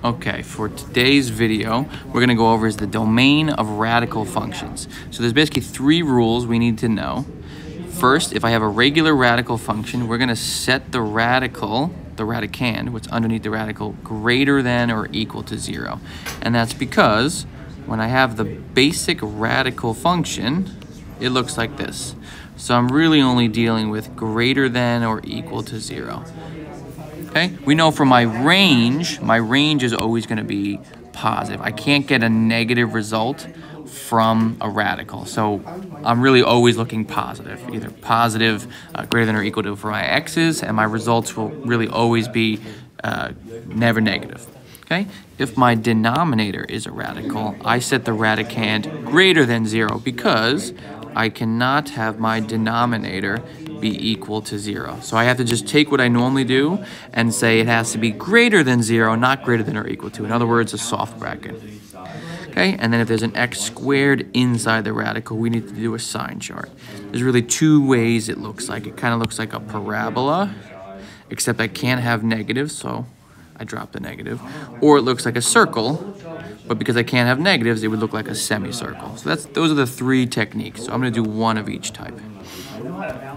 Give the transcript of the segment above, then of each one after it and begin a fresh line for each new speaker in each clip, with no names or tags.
Okay, for today's video, we're gonna go over is the domain of radical functions. So there's basically three rules we need to know. First, if I have a regular radical function, we're gonna set the radical, the radicand, what's underneath the radical, greater than or equal to 0. And that's because when I have the basic radical function, it looks like this. So I'm really only dealing with greater than or equal to 0. Okay, we know for my range is always going to be positive. I can't get a negative result from a radical. So I'm really always looking positive, either positive, greater than or equal to for my x's, and my results will really always be never negative. Okay, if my denominator is a radical, I set the radicand greater than 0 because I cannot have my denominator be equal to 0. So I have to just take what I normally do and say it has to be greater than 0, not greater than or equal to. In other words, a soft bracket. Okay, and then if there's an x squared inside the radical, we need to do a sign chart. There's really two ways it looks like. It kind of looks like a parabola, except I can't have negatives, so I drop the negative. Or it looks like a circle, but because I can't have negatives, it would look like a semicircle. So those are the three techniques. So I'm going to do one of each type.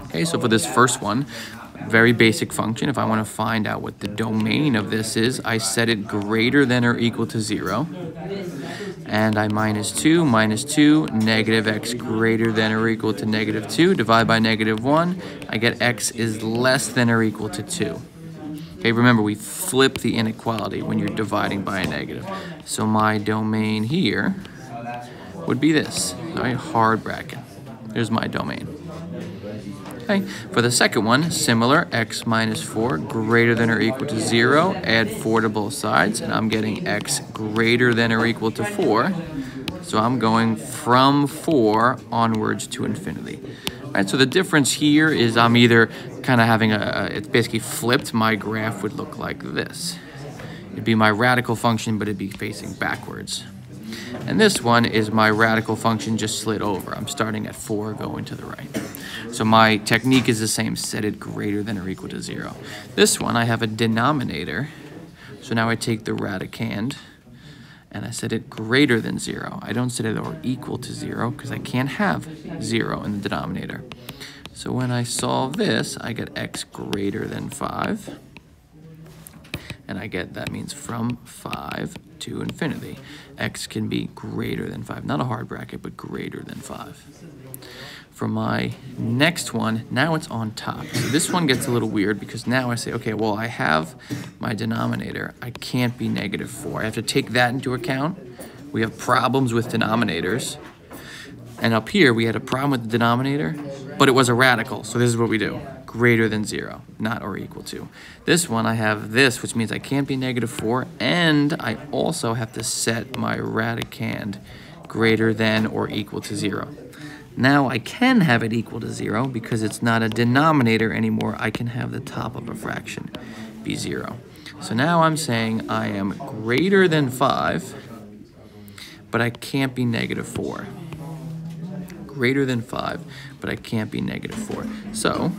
Okay, so for this first one, very basic function. If I want to find out what the domain of this is, I set it greater than or equal to 0. And I minus 2, negative x greater than or equal to negative 2, divide by negative 1. I get x is less than or equal to 2. Okay, remember, we flip the inequality when you're dividing by a negative. So my domain here would be this, right? Hard bracket. There's my domain. Okay, for the second one, similar, x minus 4 greater than or equal to 0. Add 4 to both sides, and I'm getting x greater than or equal to 4. So I'm going from 4 onwards to infinity. Right, so the difference here is I'm either kind of having it's basically flipped. My graph would look like this. It'd be my radical function, but it'd be facing backwards. And this one is my radical function just slid over. I'm starting at 4, going to the right. So my technique is the same, set it greater than or equal to 0. This one, I have a denominator. So now I take the radicand, and I set it greater than 0. I don't set it or equal to 0 because I can't have 0 in the denominator. So when I solve this, I get x greater than 5. And I get, that means from 5 to infinity. X can be greater than 5. Not a hard bracket, but greater than 5. For my next one, now it's on top. So this one gets a little weird because now I say, okay, well, I have my denominator. I can't be negative 4. I have to take that into account. We have problems with denominators. And up here, we had a problem with the denominator, but it was a radical. So this is what we do. Greater than 0, not or equal to. This one, I have this, which means I can't be negative 4, and I also have to set my radicand greater than or equal to 0. Now I can have it equal to 0 because it's not a denominator anymore. I can have the top of a fraction be 0. So now I'm saying I am greater than 5, but I can't be negative 4. Greater than 5, but I can't be negative 4. So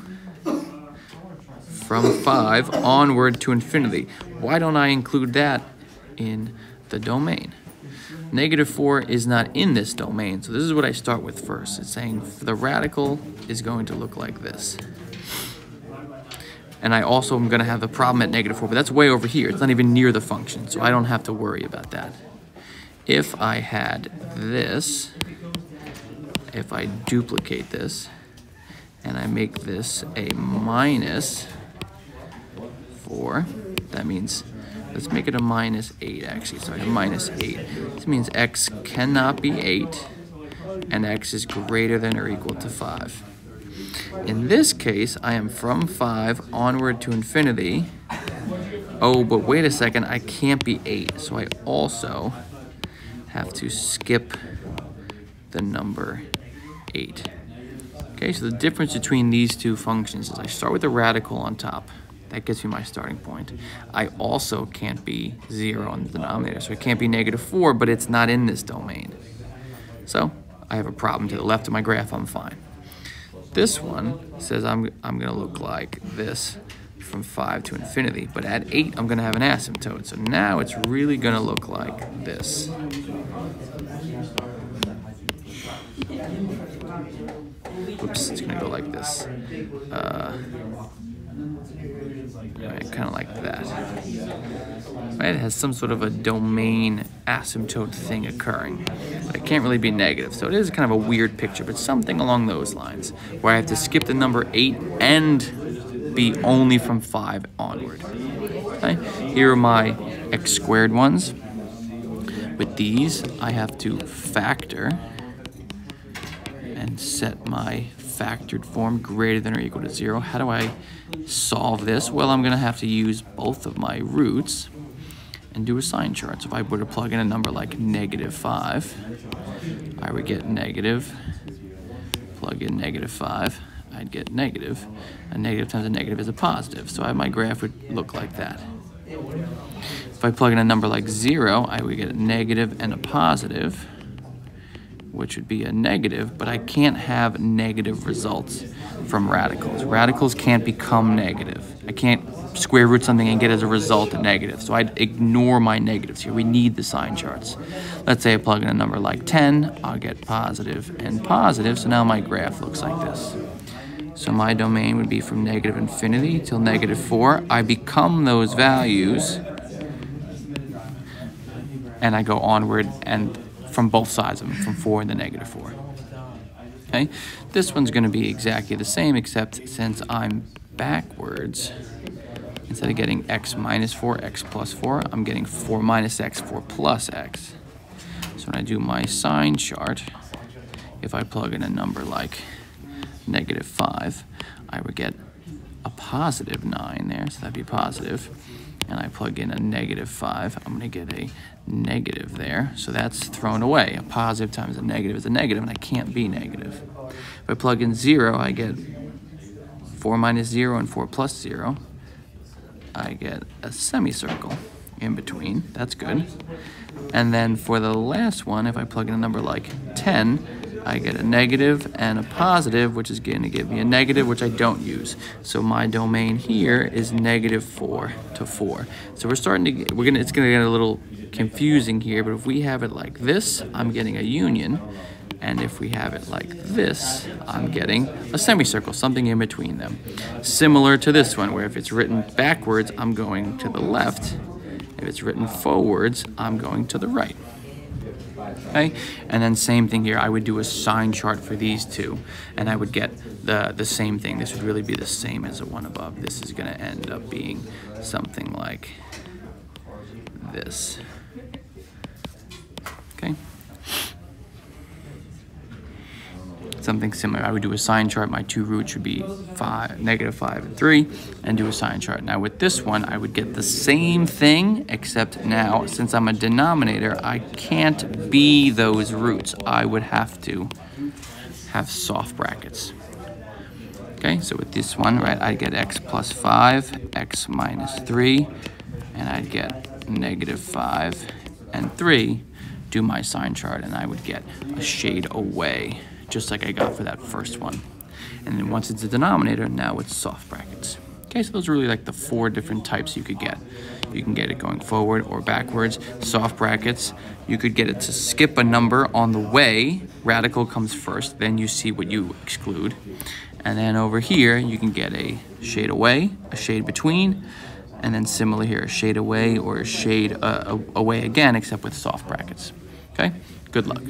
from 5 onward to infinity. Why don't I include that in the domain? Negative 4 is not in this domain, so this is what I start with first. It's saying the radical is going to look like this. And I also am going to have the problem at negative 4, but that's way over here. It's not even near the function, so I don't have to worry about that. If I had this, if I duplicate this, and I make this a minus 4, that means, let's make it a minus 8 actually, so I have minus 8. This means x cannot be 8, and x is greater than or equal to 5. In this case, I am from 5 onward to infinity. Oh, but wait a second, I can't be 8, so I also have to skip the number 8. Okay, so the difference between these two functions is I start with the radical on top. That gets me my starting point. I also can't be 0 on the denominator, so it can't be negative 4, but it's not in this domain. So I have a problem to the left of my graph, I'm fine. This one says I'm going to look like this from 5 to infinity. But at 8, I'm going to have an asymptote. So now it's really going to look like this. Oops, it's going to go like this. Right, kind of like that. Right, it has some sort of a domain asymptote thing occurring, but it can't really be negative. So it is kind of a weird picture, but something along those lines, where I have to skip the number 8 and be only from 5 onward. Okay? Here are my x squared ones. With these, I have to factor and set my factored form greater than or equal to 0. How do I solve this? Well, I'm going to have to use both of my roots and do a sign chart. So if I were to plug in a number like -5, I would get negative. Plug in -5, I'd get negative. A negative times a negative is a positive. So my graph would look like that. If I plug in a number like 0, I would get a negative and a positive, which would be a negative, but I can't have negative results from radicals. Radicals can't become negative. I can't square root something and get as a result a negative, so I'd ignore my negatives here. We need the sign charts. Let's say I plug in a number like 10, I'll get positive and positive, so now my graph looks like this. So my domain would be from negative infinity till -4. I become those values, and I go onward and from both sides of them, from 4 and the -4. Okay, this one's going to be exactly the same, except since I'm backwards, instead of getting x minus 4, x plus 4, I'm getting 4 minus x, 4 plus x. So when I do my sign chart, if I plug in a number like -5, I would get a positive 9 there, so that'd be positive. And I plug in a -5, I'm going to get a negative there, so that's thrown away. A positive times a negative is a negative, and I can't be negative. If I plug in 0, I get 4 minus 0 and 4 plus 0. I get a semicircle in between. That's good. And then for the last one, if I plug in a number like 10, I get a negative and a positive, which is going to give me a negative, which I don't use. So my domain here is -4 to 4. So we're starting to get, it's going to get a little confusing here, but if we have it like this, I'm getting a union. And if we have it like this, I'm getting a semicircle, something in between them. Similar to this one, where if it's written backwards, I'm going to the left. If it's written forwards, I'm going to the right. Okay, and then same thing here. I would do a sign chart for these two, and I would get the same thing. This would really be the same as the one above. This is going to end up being something like this. Okay, something similar. I would do a sign chart. My two roots would be -5 and 3, and do a sign chart. Now with this one, I would get the same thing, except now, since I'm a denominator, I can't be those roots. I would have to have soft brackets. Okay, so with this one, right, I'd get x plus 5, x minus 3, and I'd get -5 and 3, do my sign chart, and I would get a shade away, just like I got for that first one. And then once it's a denominator, now it's soft brackets. Okay, so those are really like the 4 different types you could get. You can get it going forward or backwards. Soft brackets, you could get it to skip a number on the way. Radical comes first, then you see what you exclude. And then over here, you can get a shade away, a shade between, and then similar here, a shade away or a shade away again, except with soft brackets. Okay, good luck.